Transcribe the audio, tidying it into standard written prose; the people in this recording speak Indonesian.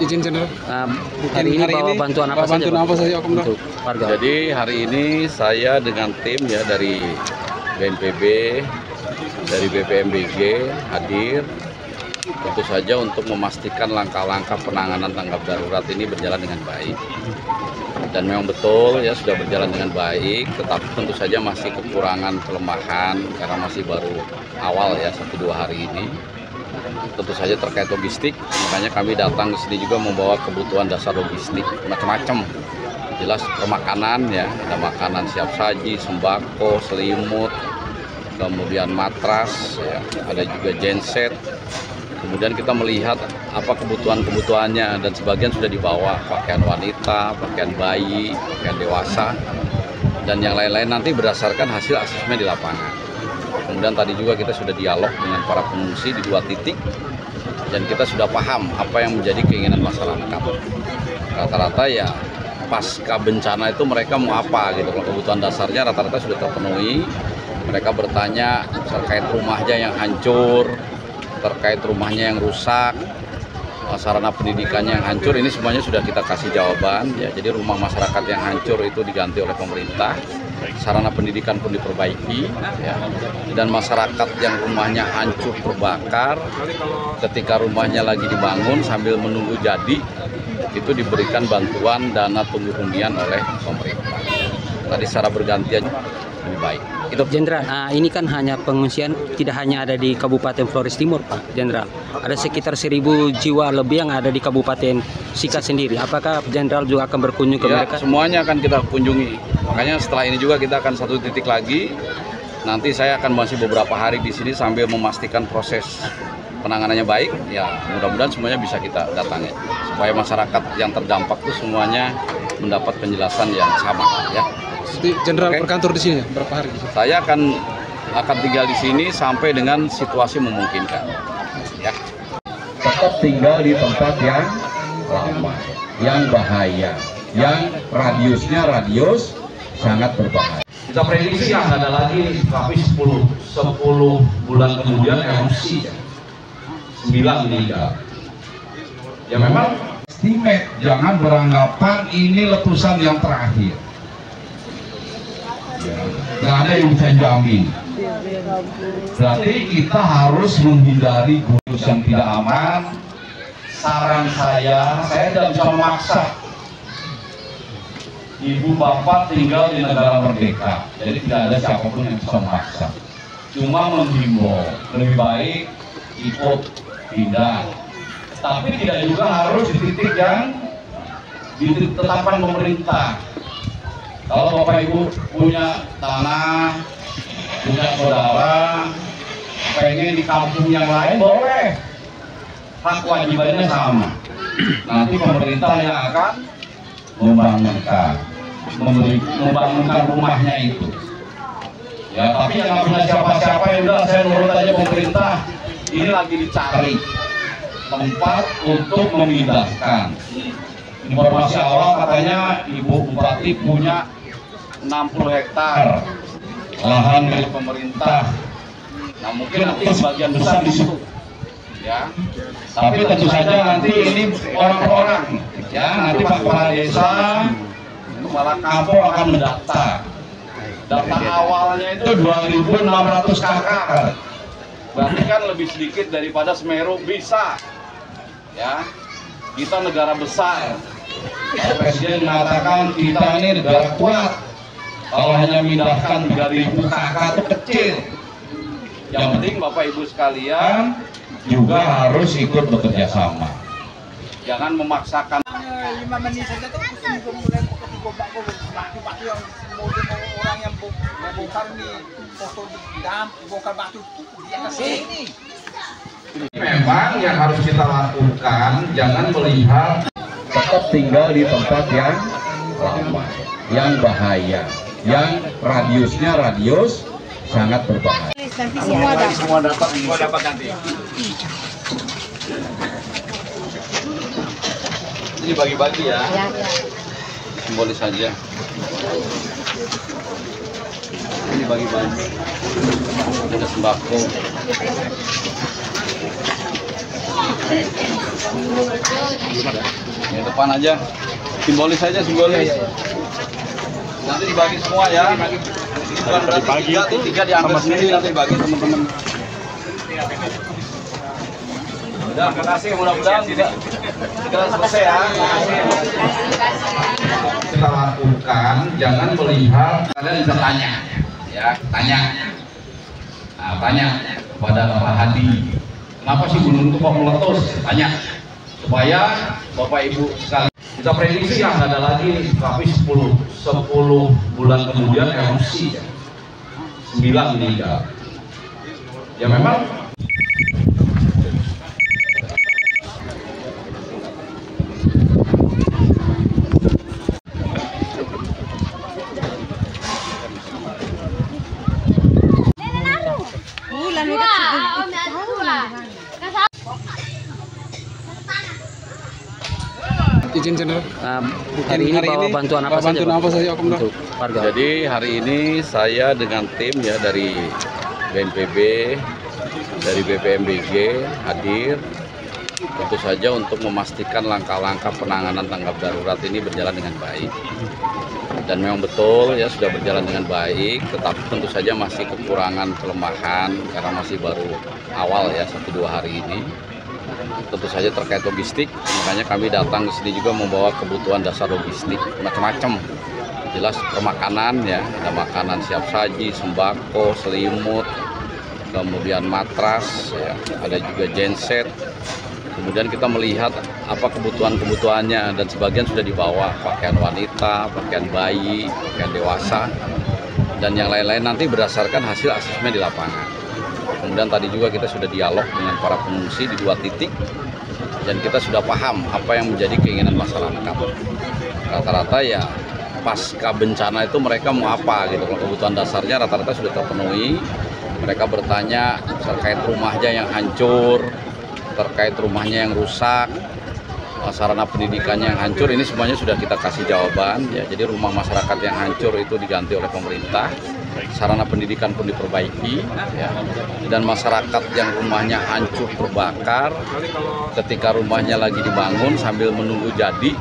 izin Jenderal. Hari ini bawa bantuan apa saja? Bantuan apa saja untuk warga? Jadi hari ini saya dengan tim ya dari BNPB, dari BPMBG hadir tentu saja untuk memastikan langkah-langkah penanganan tanggap darurat ini berjalan dengan baik. Dan memang betul ya sudah berjalan dengan baik, tetapi tentu saja masih kekurangan kelemahan karena masih baru awal ya 1-2 hari ini. Tentu saja terkait logistik, makanya kami datang ke sini juga membawa kebutuhan dasar logistik macam-macam. Jelas permakanan ya, ada makanan siap saji, sembako, selimut, kemudian matras, ya, ada juga genset. Kemudian kita melihat apa kebutuhan-kebutuhannya dan sebagian sudah dibawa, pakaian wanita, pakaian bayi, pakaian dewasa, dan yang lain-lain nanti berdasarkan hasil asesmen di lapangan. Kemudian tadi juga kita sudah dialog dengan para pengungsi di 2 titik dan kita sudah paham apa yang menjadi keinginan masyarakat. Rata-rata ya pasca bencana itu mereka mau apa gitu. Kalau kebutuhan dasarnya rata-rata sudah terpenuhi. Mereka bertanya terkait rumahnya yang hancur, terkait rumahnya yang rusak, sarana pendidikannya yang hancur, ini semuanya sudah kita kasih jawaban ya. Jadi rumah masyarakat yang hancur itu diganti oleh pemerintah, sarana pendidikan pun diperbaiki ya. Dan masyarakat yang rumahnya hancur terbakar ketika rumahnya lagi dibangun sambil menunggu jadi, itu diberikan bantuan dana tunggu hunian oleh pemerintah. Tadi secara bergantian lebih baik. Itu Jenderal, ini kan hanya pengungsian tidak hanya ada di Kabupaten Flores Timur, Pak Jenderal. Ada sekitar 1.000 jiwa lebih yang ada di Kabupaten Sika sendiri. Apakah Jenderal juga akan berkunjung ke mereka? Semuanya akan kita kunjungi. Makanya setelah ini juga kita akan 1 titik lagi. Nanti saya akan masih beberapa hari di sini sambil memastikan proses penanganannya baik. Ya, mudah-mudahan semuanya bisa kita datangi supaya masyarakat yang terdampak itu semuanya mendapat penjelasan yang sama ya. Jenderal berkantor di sini berapa hari? Saya akan tinggal di sini sampai dengan situasi memungkinkan. Ya. Tetap tinggal di tempat yang lama, yang bahaya, yang radius sangat berbahaya. Kita prediksi akan ada lagi, tapi 10 bulan kemudian erupsi 9 meninggal. Ya memang estimate, jangan beranggapan ini letusan yang terakhir. Nggak ada yang bisa jamin. Berarti kita harus menghindari gunung yang tidak aman. Saran saya tidak bisa memaksa ibu bapak tinggal di negara merdeka. Jadi tidak ada siapapun yang bisa memaksa. Cuma menghimbau, lebih baik ikut pindah. Tapi tidak juga harus di titik yang ditetapkan pemerintah. Kalau Bapak Ibu punya tanah, punya saudara, pengen di kampung yang lain, boleh. Hak wajibannya sama. Nanti pemerintah yang akan membangunkan rumahnya itu. Ya, tapi yang nggak punya siapa-siapa, ya udah saya nurut aja pemerintah. Ini lagi dicari tempat untuk memindahkan. Informasi awal katanya Ibu Bupati punya 60 hektar lahan milik pemerintah. Nah mungkin nanti sebagian besar di situ, ya. Tapi tentu saja nanti ini orang per orang, ya. Nanti Pak Kepala Desa, Kepala Kampung akan mendaftar. Data awalnya itu 2.600 kakak. Berarti kan lebih sedikit daripada Semeru bisa, ya. Kita negara besar. Presiden mengatakan kita ini negara kuat. Kalau hanya memindahkan 3.000 kakak itu kecil. Yang penting Bapak Ibu sekalian juga harus ikut bekerja sama. Jangan memaksakan. 5 menit saja tuh mulai batu yang orang yang bongkar nih foto bongkar batu di atas sini. Memang yang harus kita lakukan, jangan melihat, tetap tinggal di tempat yang lama, yang bahaya, yang radius sangat berbahaya. Nanti semua dapat nanti. Ini bagi-bagi ya. Simbolis saja. Ini bagi-bagi. Ada sembako. Yang depan aja, simbolis aja, simbolis. Nanti dibagi semua ya. Bukan berarti tiga diambil sendiri, nanti dibagi teman-teman. Udah, terima kasih. Mudah-mudahan tidak selesai ya. Kita lakukan, jangan melihat, kalian bisa tanya, ya, tanya. Nah, tanya kepada Bapak Hadi, kenapa sih gunung itu kok meletus? Tanya, supaya Bapak Ibu sekalian. Kita prediksi yang ada lagi, tapi 10 bulan kemudian erupsi, ya. 9 meninggal. Ya memang. Izin Jenderal. Hari ini bawa bantuan apa saja, Pak? Untuk warga? Jadi hari ini saya dengan tim ya dari BNPB, dari BPMBG hadir tentu saja untuk memastikan langkah-langkah penanganan tanggap darurat ini berjalan dengan baik. Dan memang betul ya sudah berjalan dengan baik, tetapi tentu saja masih kekurangan kelemahan karena masih baru awal ya 1-2 hari ini. Tentu saja terkait logistik, makanya kami datang ke sini juga membawa kebutuhan dasar logistik macam-macam. Jelas permakanan ya, ada makanan siap saji, sembako, selimut, kemudian matras, ya, ada juga genset. Kemudian kita melihat apa kebutuhan-kebutuhannya dan sebagian sudah dibawa, pakaian wanita, pakaian bayi, pakaian dewasa, dan yang lain-lain nanti berdasarkan hasil asesmen di lapangan. Kemudian tadi juga kita sudah dialog dengan para pengungsi di 2 titik dan kita sudah paham apa yang menjadi keinginan masyarakat. Rata-rata ya pasca bencana itu mereka mau apa gitu. Kalau kebutuhan dasarnya rata-rata sudah terpenuhi. Mereka bertanya terkait rumahnya yang hancur, terkait rumahnya yang rusak, sarana pendidikannya yang hancur, ini semuanya sudah kita kasih jawaban ya. Jadi rumah masyarakat yang hancur itu diganti oleh pemerintah, sarana pendidikan pun diperbaiki ya. Dan masyarakat yang rumahnya hancur terbakar ketika rumahnya lagi dibangun sambil menunggu jadi